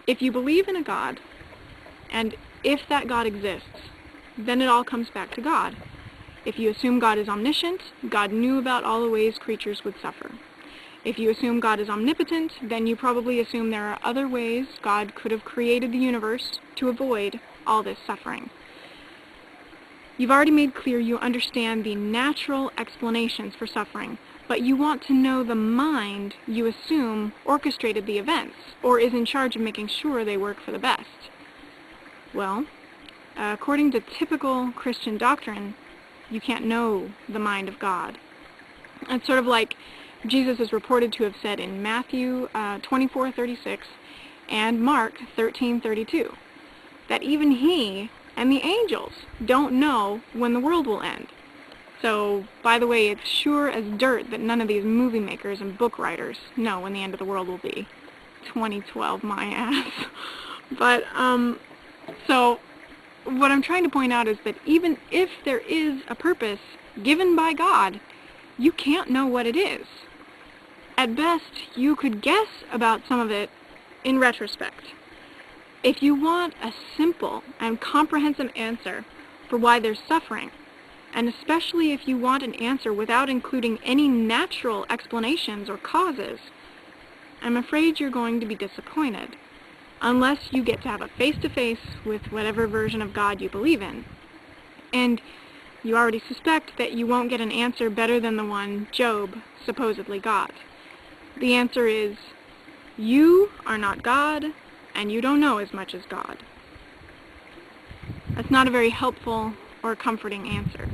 If you believe in a God, and if that God exists, then it all comes back to God. If you assume God is omniscient, God knew about all the ways creatures would suffer. If you assume God is omnipotent, then you probably assume there are other ways God could have created the universe to avoid all this suffering. You've already made clear you understand the natural explanations for suffering, but you want to know the mind you assume orchestrated the events, or is in charge of making sure they work for the best. Well, according to typical Christian doctrine, you can't know the mind of God. It's sort of like Jesus is reported to have said in Matthew 24:36 and Mark 13:32, that even he and the angels don't know when the world will end. So, by the way, it's sure as dirt that none of these movie makers and book writers know when the end of the world will be. 2012, my ass. But, so, what I'm trying to point out is that even if there is a purpose given by God, you can't know what it is. At best, you could guess about some of it in retrospect. If you want a simple and comprehensive answer for why there's suffering, and especially if you want an answer without including any natural explanations or causes, I'm afraid you're going to be disappointed, unless you get to have a face-to-face with whatever version of God you believe in. And you already suspect that you won't get an answer better than the one Job supposedly got. The answer is, you are not God, and you don't know as much as God. That's not a very helpful or comforting answer.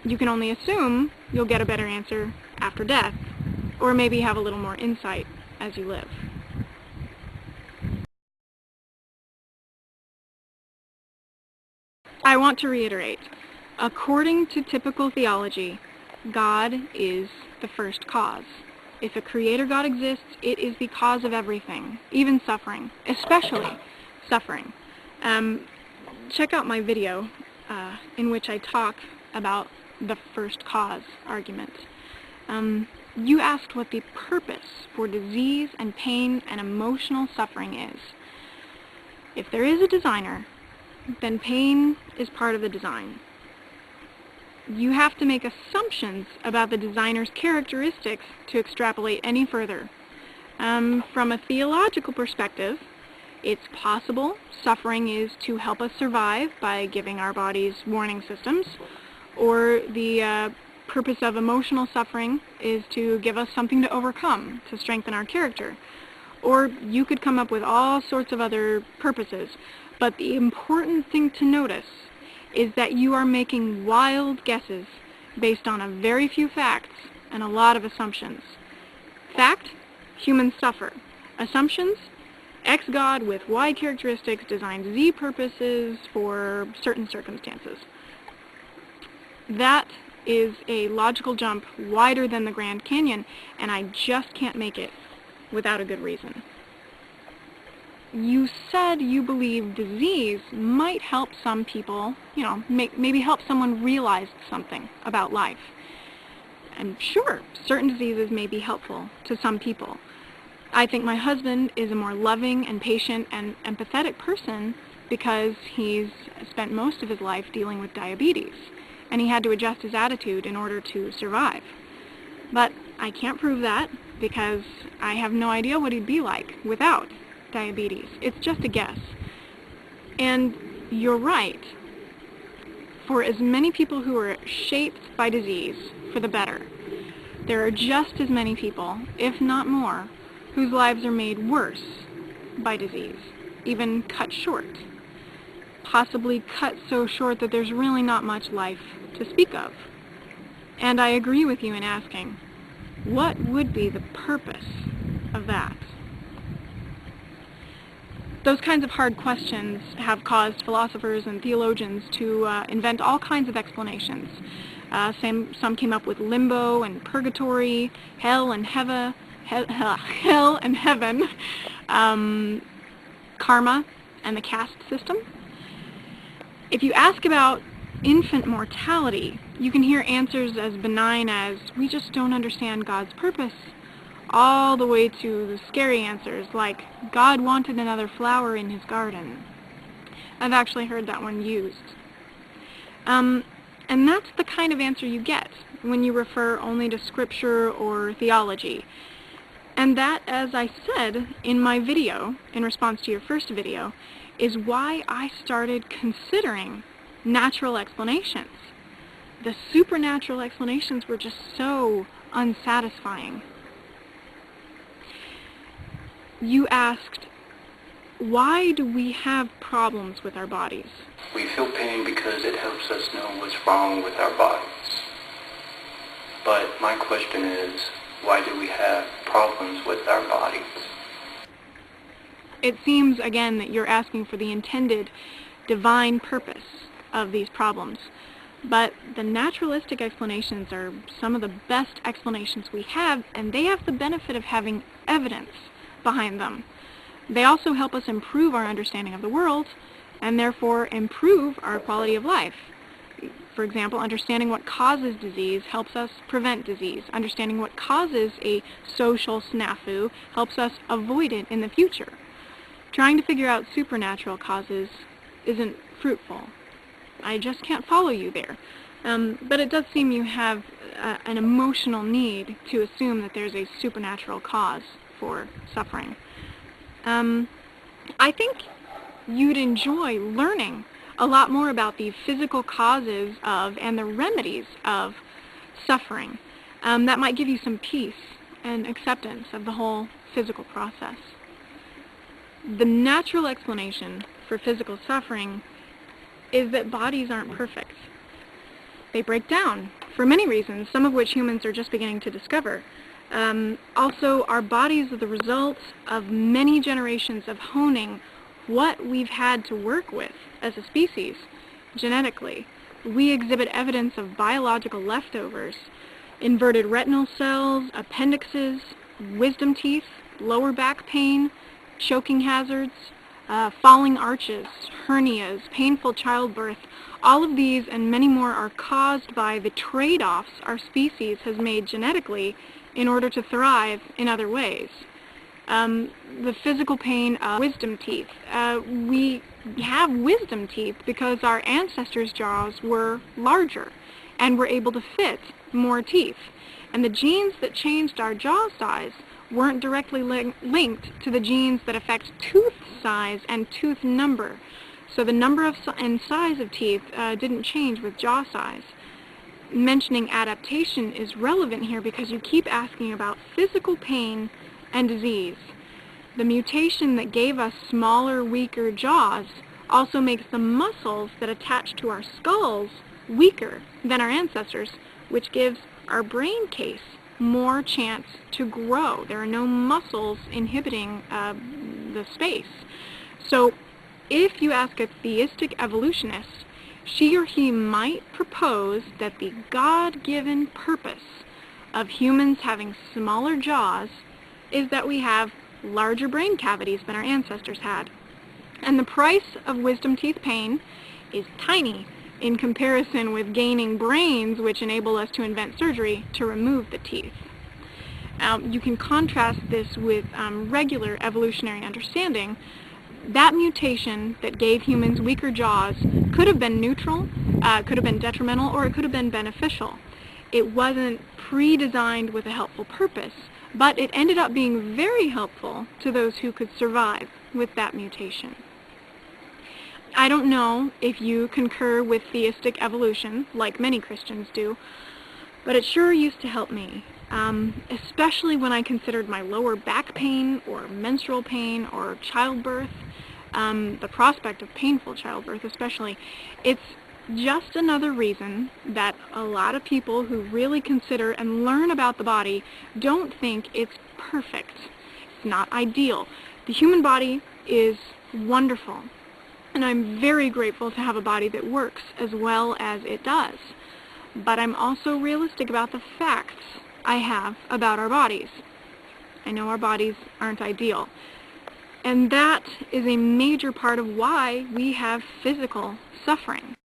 You can only assume you'll get a better answer after death, or maybe have a little more insight as you live. I want to reiterate, according to typical theology, God is the first cause. If a creator God exists, it is the cause of everything, even suffering, especially suffering. Check out my video in which I talk about the first cause argument. You asked what the purpose for disease and pain and emotional suffering is. If there is a designer, then pain is part of the design. You have to make assumptions about the designer's characteristics to extrapolate any further. From a theological perspective, it's possible suffering is to help us survive by giving our bodies warning systems, or the purpose of emotional suffering is to give us something to overcome, to strengthen our character. Or you could come up with all sorts of other purposes. But the important thing to notice is that you are making wild guesses based on a very few facts and a lot of assumptions. Fact, humans suffer. Assumptions, X God with Y characteristics designed Z purposes for certain circumstances. That is a logical jump wider than the Grand Canyon, and I just can't make it without a good reason. You said you believe disease might help some people, maybe help someone realize something about life. And sure, certain diseases may be helpful to some people. I think my husband is a more loving and patient and empathetic person because he's spent most of his life dealing with diabetes, and he had to adjust his attitude in order to survive. But I can't prove that because I have no idea what he'd be like without diabetes. It's just a guess. And you're right. For as many people who are shaped by disease for the better, there are just as many people, if not more, whose lives are made worse by disease, even cut short. Possibly cut so short that there's really not much life to speak of. And I agree with you in asking, what would be the purpose of that? Those kinds of hard questions have caused philosophers and theologians to invent all kinds of explanations. Some came up with limbo and purgatory, hell and heaven, karma, and the caste system. If you ask about infant mortality, you can hear answers as benign as, we just don't understand God's purpose, all the way to the scary answers like, God wanted another flower in his garden. I've actually heard that one used. And that's the kind of answer you get when you refer only to scripture or theology. And that, as I said in my video, in response to your first video, is why I started considering natural explanations. The supernatural explanations were just so unsatisfying. You asked, why do we have problems with our bodies? We feel pain because it helps us know what's wrong with our bodies. But my question is, why do we have problems with our bodies? It seems, again, that you're asking for the intended divine purpose of these problems. But the naturalistic explanations are some of the best explanations we have, and they have the benefit of having evidence behind them. They also help us improve our understanding of the world, and therefore improve our quality of life. For example, understanding what causes disease helps us prevent disease. Understanding what causes a social snafu helps us avoid it in the future. Trying to figure out supernatural causes isn't fruitful. I just can't follow you there. But it does seem you have an emotional need to assume that there's a supernatural cause for suffering. I think you'd enjoy learning a lot more about the physical causes of and the remedies of suffering. That might give you some peace and acceptance of the whole physical process. The natural explanation for physical suffering is that bodies aren't perfect. They break down for many reasons, some of which humans are just beginning to discover. Also, our bodies are the result of many generations of honing what we've had to work with as a species, genetically. We exhibit evidence of biological leftovers, inverted retinal cells, appendixes, wisdom teeth, lower back pain, choking hazards, falling arches, hernias, painful childbirth. All of these and many more are caused by the trade-offs our species has made genetically in order to thrive in other ways. The physical pain of wisdom teeth. We have wisdom teeth because our ancestors' jaws were larger and were able to fit more teeth. And the genes that changed our jaw size weren't directly linked to the genes that affect tooth size and tooth number. So the number of and size of teeth didn't change with jaw size. Mentioning adaptation is relevant here because you keep asking about physical pain and disease. The mutation that gave us smaller, weaker jaws also makes the muscles that attach to our skulls weaker than our ancestors, which gives our brain case more chance to grow. There are no muscles inhibiting the space. So if you ask a theistic evolutionist, she or he might propose that the God-given purpose of humans having smaller jaws is that we have larger brain cavities than our ancestors had. And the price of wisdom teeth pain is tiny in comparison with gaining brains which enable us to invent surgery to remove the teeth. You can contrast this with regular evolutionary understanding. That mutation that gave humans weaker jaws could have been neutral, could have been detrimental, or it could have been beneficial. It wasn't pre-designed with a helpful purpose, but it ended up being very helpful to those who could survive with that mutation. I don't know if you concur with theistic evolution, like many Christians do, but it sure used to help me, especially when I considered my lower back pain or menstrual pain or childbirth, the prospect of painful childbirth especially. It's just another reason that a lot of people who really consider and learn about the body don't think it's perfect. It's not ideal. The human body is wonderful, and I'm very grateful to have a body that works as well as it does. But I'm also realistic about the facts I have about our bodies. I know our bodies aren't ideal. And that is a major part of why we have physical suffering.